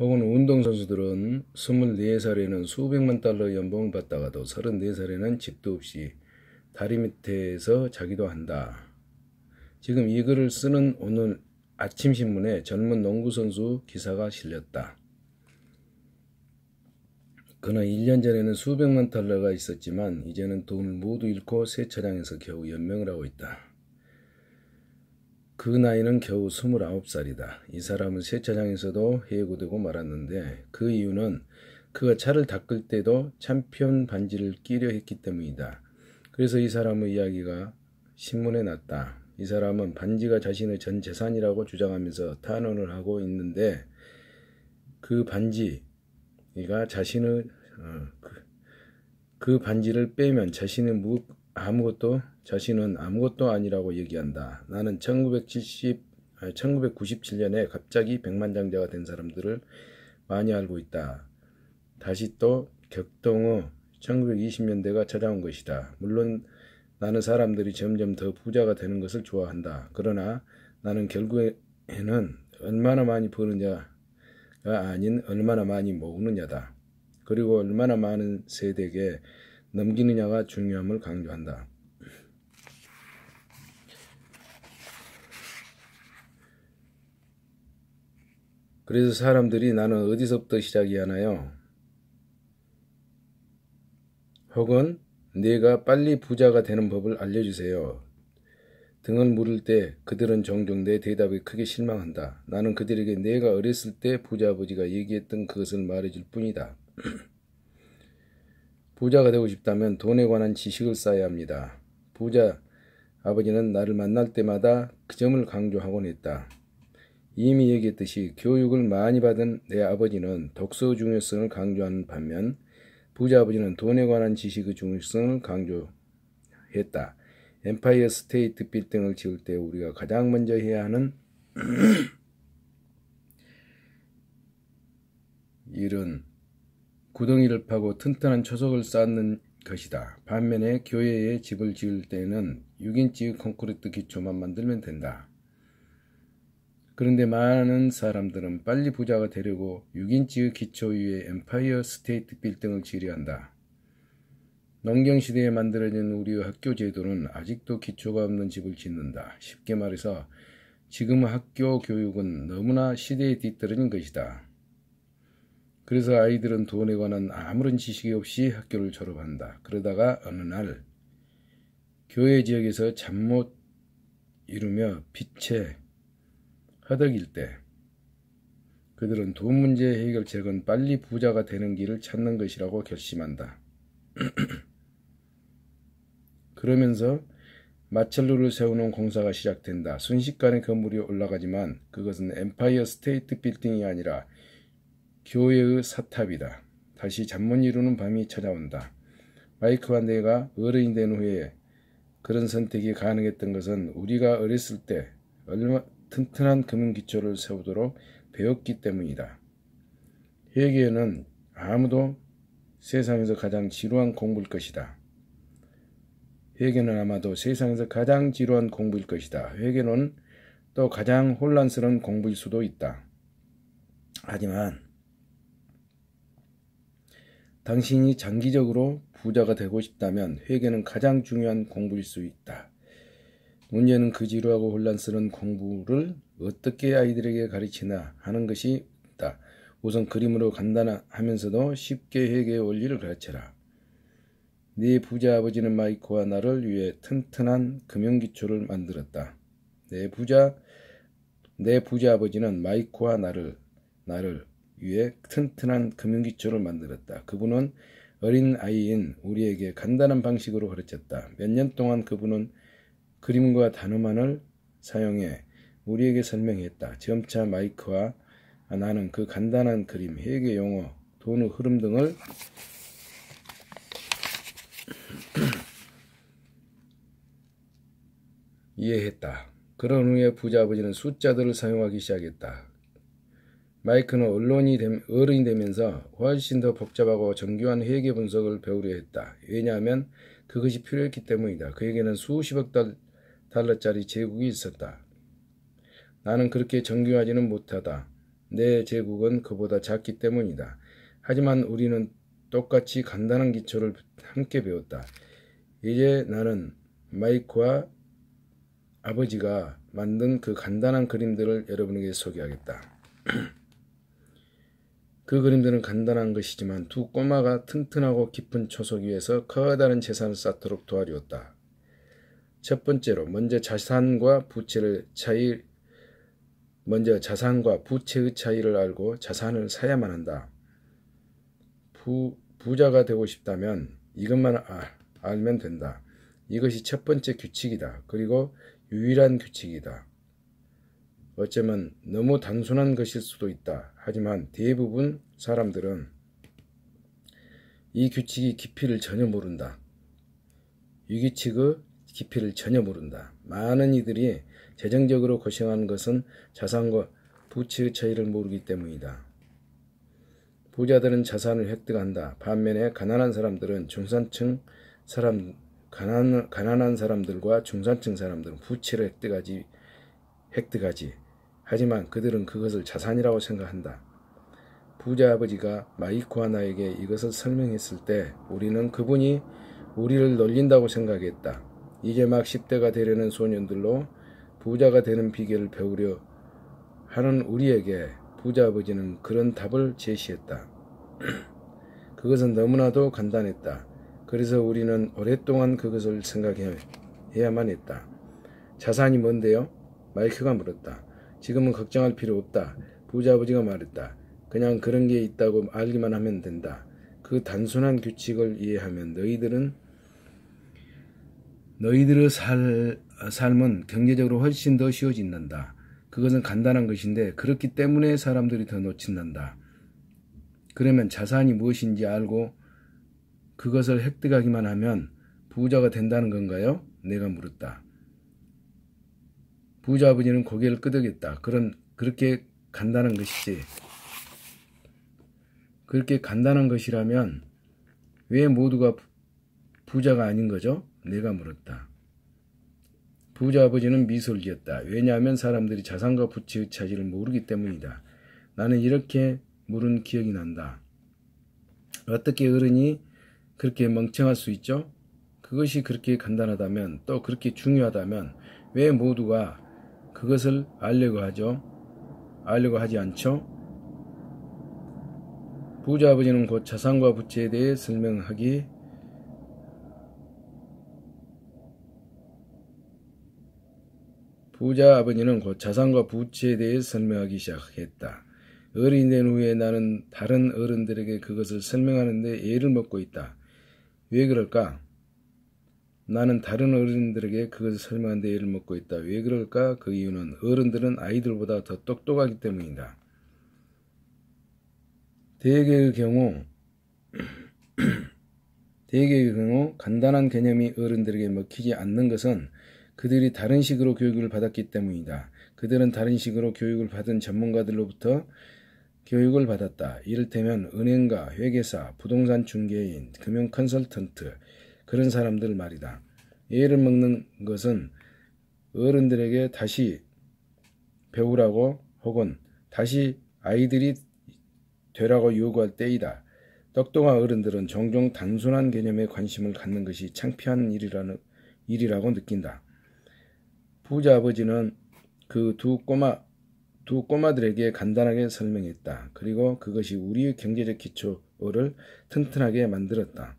혹은 운동선수들은 24살에는 수백만 달러 연봉을 받다가도 34살에는 집도 없이 다리 밑에서 자기도 한다. 지금 이 글을 쓰는 오늘 아침 신문에 젊은 농구선수 기사가 실렸다. 그는 1년 전에는 수백만 달러가 있었지만 이제는 돈을 모두 잃고 세차장에서 겨우 연명을 하고 있다. 그 나이는 겨우 29살이다. 이 사람은 세차장에서도 해고되고 말았는데 그 이유는 그가 차를 닦을 때도 챔피언 반지를 끼려 했기 때문이다. 그래서 이 사람의 이야기가 신문에 났다. 이 사람은 반지가 자신의 전 재산이라고 주장하면서 탄원을 하고 있는데 그 반지가 그 반지를 빼면 자신은 아무것도 아니라고 얘기한다. 나는 1997년에 갑자기 백만장자가 된 사람들을 많이 알고 있다. 다시 또 격동의 1920년대가 찾아온 것이다. 물론 나는 사람들이 점점 더 부자가 되는 것을 좋아한다. 그러나 나는 결국에는 얼마나 많이 버느냐가 아닌 얼마나 많이 모으느냐다. 그리고 얼마나 많은 세대에게 넘기느냐가 중요함을 강조한다. 그래서 사람들이 나는 어디서부터 시작이 하나요? 혹은 내가 빨리 부자가 되는 법을 알려주세요. 등을 물을 때 그들은 종종 내 대답에 크게 실망한다. 나는 그들에게 내가 어렸을 때 부자 아버지가 얘기했던 그것을 말해줄 뿐이다. 부자가 되고 싶다면 돈에 관한 지식을 쌓아야 합니다. 부자 아버지는 나를 만날 때마다 그 점을 강조하곤 했다. 이미 얘기했듯이 교육을 많이 받은 내 아버지는 독서의 중요성을 강조하는 반면 부자 아버지는 돈에 관한 지식의 중요성을 강조했다. 엠파이어 스테이트 빌딩을 지을 때 우리가 가장 먼저 해야 하는 일은 구덩이를 파고 튼튼한 초석을 쌓는 것이다. 반면에 교회에 집을 지을 때는 6인치의 콘크리트 기초만 만들면 된다. 그런데 많은 사람들은 빨리 부자가 되려고 6인치의 기초 위에 엠파이어 스테이트 빌딩을 지으려 한다. 농경시대에 만들어진 우리의 학교 제도는 아직도 기초가 없는 집을 짓는다. 쉽게 말해서 지금 학교 교육은 너무나 시대에 뒤떨어진 것이다. 그래서 아이들은 돈에 관한 아무런 지식이 없이 학교를 졸업한다. 그러다가 어느 날 교회 지역에서 잠 못 이루며 빛에 허덕일 때 그들은 돈 문제 해결책은 빨리 부자가 되는 길을 찾는 것이라고 결심한다. 그러면서 마찰로를 세우는 공사가 시작된다. 순식간에 건물이 올라가지만 그것은 엠파이어 스테이트 빌딩이 아니라 교회의 사탑이다. 다시 잠 못 이루는 밤이 찾아온다. 마이크와 내가 어른이 된 후에 그런 선택이 가능했던 것은 우리가 어렸을 때 얼마나 튼튼한 금융기초를 세우도록 배웠기 때문이다. 회계는 아무도 세상에서 가장 지루한 공부일 것이다. 회계는 아마도 세상에서 가장 지루한 공부일 것이다. 회계는 또 가장 혼란스러운 공부일 수도 있다. 하지만 당신이 장기적으로 부자가 되고 싶다면 회계는 가장 중요한 공부일 수 있다. 문제는 그 지루하고 혼란스러운 공부를 어떻게 아이들에게 가르치나 하는 것이 있다. 우선 그림으로 간단하면서도 쉽게 회계의 원리를 가르쳐라. 네 부자 아버지는 마이크와 나를 위해 튼튼한 금융기초를 만들었다. 내 부자 아버지는 마이크와 나를 위해 튼튼한 금융기초를 만들었다. 그분은 어린 아이인 우리에게 간단한 방식으로 가르쳤다. 몇 년 동안 그분은 그림과 단어만을 사용해 우리에게 설명했다. 점차 마이크와 나는 그 간단한 그림, 회계 용어, 돈의 흐름 등을 이해했다. 그런 후에 부자 아버지는 숫자들을 사용하기 시작했다. 마이크는 어른이 되면서 훨씬 더 복잡하고 정교한 회계 분석을 배우려 했다. 왜냐하면 그것이 필요했기 때문이다. 그에게는 수십억 달러짜리 제국이 있었다. 나는 그렇게 정교하지는 못하다. 내 제국은 그보다 작기 때문이다. 하지만 우리는 똑같이 간단한 기초를 함께 배웠다. 이제 나는 마이크와 아버지가 만든 그 간단한 그림들을 여러분에게 소개하겠다. 그 그림들은 간단한 것이지만 두 꼬마가 튼튼하고 깊은 초석 위에서 커다란 재산을 쌓도록 도와주었다. 첫 번째로 먼저 자산과 부채의 차이를 알고 자산을 사야만 한다. 부자가 되고 싶다면 이것만 알면 된다. 이것이 첫 번째 규칙이다. 그리고 유일한 규칙이다. 어쩌면 너무 단순한 것일 수도 있다. 하지만 대부분 사람들은 이 규칙의 깊이를 전혀 모른다. 이 규칙의 깊이를 전혀 모른다. 많은 이들이 재정적으로 고생하는 것은 자산과 부채의 차이를 모르기 때문이다. 부자들은 자산을 획득한다. 반면에 가난한 사람들과 중산층 사람들은 부채를 획득하지. 하지만 그들은 그것을 자산이라고 생각한다. 부자 아버지가 마이코와 나에게 이것을 설명했을 때 우리는 그분이 우리를 놀린다고 생각했다. 이제 막 10대가 되려는 소년들로 부자가 되는 비결을 배우려 하는 우리에게 부자 아버지는 그런 답을 제시했다. 그것은 너무나도 간단했다. 그래서 우리는 오랫동안 그것을 생각해야만 했다. 자산이 뭔데요? 마이크가 물었다. 지금은 걱정할 필요 없다. 부자 아버지가 말했다. 그냥 그런 게 있다고 알기만 하면 된다. 그 단순한 규칙을 이해하면 너희들의 삶은 경제적으로 훨씬 더 쉬워진단다. 그것은 간단한 것인데 그렇기 때문에 사람들이 더 놓친단다. 그러면 자산이 무엇인지 알고 그것을 획득하기만 하면 부자가 된다는 건가요? 내가 물었다. 부자 아버지는 고개를 끄덕였다. 그렇게 간단한 것이지. 그렇게 간단한 것이라면 왜 모두가 부자가 아닌 거죠? 내가 물었다. 부자 아버지는 미소를 지었다. 왜냐하면 사람들이 자산과 부채의 차이를 모르기 때문이다. 나는 이렇게 물은 기억이 난다. 어떻게 어른이 그렇게 멍청할 수 있죠? 그것이 그렇게 간단하다면 또 그렇게 중요하다면 왜 모두가 그것을 알려고 하지 않죠? 부자 아버지는 곧 자산과 부채에 대해 설명하기 시작했다. 어른이 된 후에 나는 다른 어른들에게 그것을 설명하는데 애를 먹고 있다. 왜 그럴까? 나는 다른 어른들에게 그것을 설명하는데 애를 먹고 있다. 왜 그럴까? 그 이유는 어른들은 아이들보다 더 똑똑하기 때문이다. 대개의 경우 간단한 개념이 어른들에게 먹히지 않는 것은 그들이 다른 식으로 교육을 받았기 때문이다. 그들은 다른 식으로 교육을 받은 전문가들로부터 교육을 받았다. 이를테면 은행가, 회계사, 부동산 중개인, 금융 컨설턴트 그런 사람들 말이다. 애를 먹는 것은 어른들에게 다시 배우라고 혹은 다시 아이들이 되라고 요구할 때이다. 똑똑한 어른들은 종종 단순한 개념에 관심을 갖는 것이 창피한 일이라고 느낀다. 부자 아버지는 그 두 꼬마들에게 간단하게 설명했다. 그리고 그것이 우리의 경제적 기초를 튼튼하게 만들었다.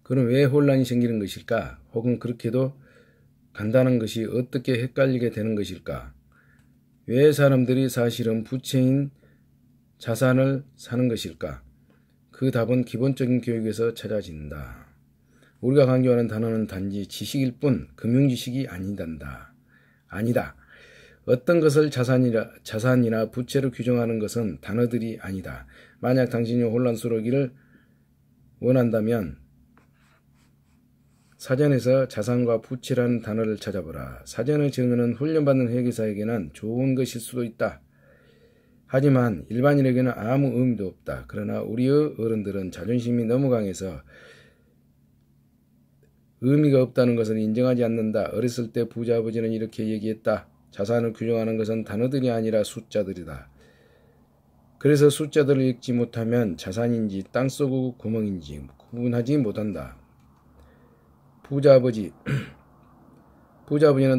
그럼 왜 혼란이 생기는 것일까? 혹은 그렇게도 간단한 것이 어떻게 헷갈리게 되는 것일까? 왜 사람들이 사실은 부채인 자산을 사는 것일까? 그 답은 기본적인 교육에서 찾아진다. 우리가 강조하는 단어는 단지 지식일 뿐 금융지식이 아니다. 어떤 것을 자산이나 부채로 규정하는 것은 단어들이 아니다. 만약 당신이 혼란스러우기를 원한다면 사전에서 자산과 부채라는 단어를 찾아보라. 사전의 정의는 훈련받는 회계사에게는 좋은 것일 수도 있다. 하지만 일반인에게는 아무 의미도 없다. 그러나 우리의 어른들은 자존심이 너무 강해서 의미가 없다는 것을 인정하지 않는다. 어렸을 때 부자 아버지는 이렇게 얘기했다. 자산을 규정하는 것은 단어들이 아니라 숫자들이다. 그래서 숫자들을 읽지 못하면 자산인지 땅속 구멍인지 구분하지 못한다. 부자 아버지는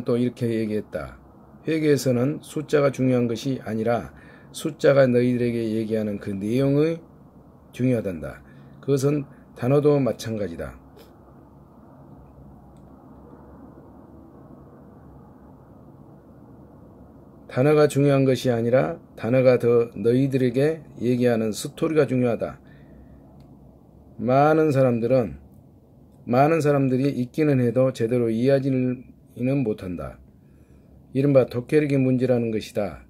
또 이렇게 얘기했다. 회계에서는 숫자가 중요한 것이 아니라 숫자가 너희들에게 얘기하는 그 내용이 중요하단다. 그것은 단어도 마찬가지다. 단어가 중요한 것이 아니라 단어가 더 너희들에게 얘기하는 스토리가 중요하다. 많은 사람들이 읽기는 해도 제대로 이해하지는 못한다. 이른바 독해력의 문제라는 것이다.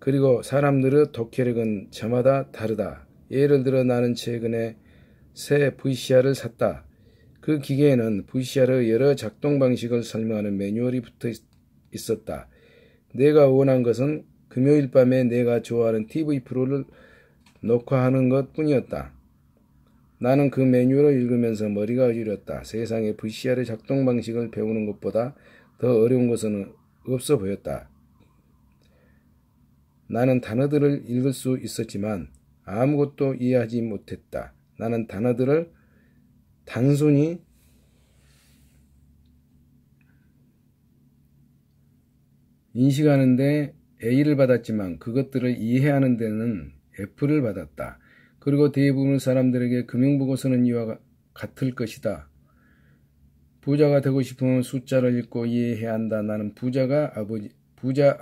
그리고 사람들의 독해력은 저마다 다르다. 예를 들어 나는 최근에 새 VCR을 샀다. 그 기계에는 VCR의 여러 작동 방식을 설명하는 매뉴얼이 붙어 있었다. 내가 원한 것은 금요일 밤에 내가 좋아하는 TV 프로를 녹화하는 것 뿐이었다. 나는 그 매뉴얼을 읽으면서 머리가 어지럽다. 세상에 VCR의 작동 방식을 배우는 것보다 더 어려운 것은 없어 보였다. 나는 단어들을 읽을 수 있었지만 아무것도 이해하지 못했다. 나는 단어들을 단순히 인식하는데 A를 받았지만 그것들을 이해하는 데는 F를 받았다. 그리고 대부분의 사람들에게 금융보고서는 이와 같을 것이다. 부자가 되고 싶으면 숫자를 읽고 이해해야 한다. 나는 부자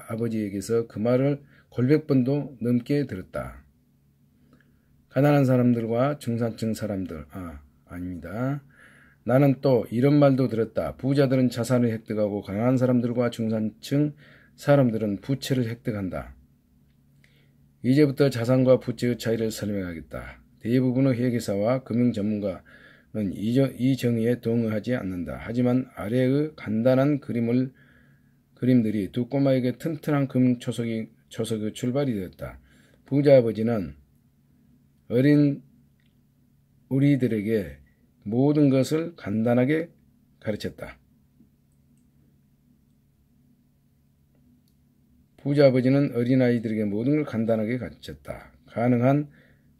아버지에게서 그 말을 골백번도 넘게 들었다. 가난한 사람들과 중산층 사람들, 아닙니다. 나는 또 이런 말도 들었다. 부자들은 자산을 획득하고 가난한 사람들과 중산층 사람들은 부채를 획득한다. 이제부터 자산과 부채의 차이를 설명하겠다. 대부분의 회계사와 금융 전문가는 이 정의에 동의하지 않는다. 하지만 아래의 간단한 그림들이 두 꼬마에게 튼튼한 금융 초석의 출발이 되었다. 부자 아버지는 어린 우리들에게 모든 것을 간단하게 가르쳤다. 부자 아버지는 어린아이들에게 모든 걸 간단하게 가르쳤다. 가능한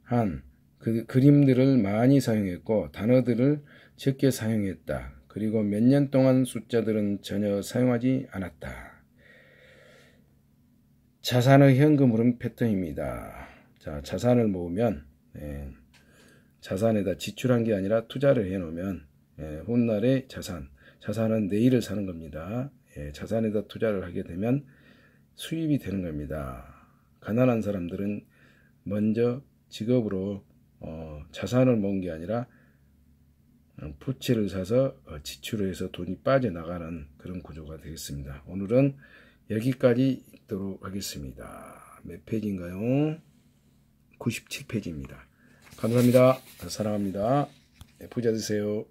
한 그림들을 많이 사용했고 단어들을 적게 사용했다. 그리고 몇 년 동안 숫자들은 전혀 사용하지 않았다. 자산의 현금 흐름 패턴입니다. 자, 자산을 모으면 자산에다 지출한 게 아니라 투자를 해놓으면 훗날의 자산은 내일을 사는 겁니다. 자산에다 투자를 하게 되면 수입이 되는 겁니다. 가난한 사람들은 먼저 직업으로 자산을 모은 게 아니라 부채를 사서 지출을 해서 돈이 빠져나가는 그런 구조가 되겠습니다. 오늘은 여기까지 읽도록 하겠습니다. 몇 페이지인가요? 97페이지입니다. 감사합니다. 사랑합니다. 부자 되세요.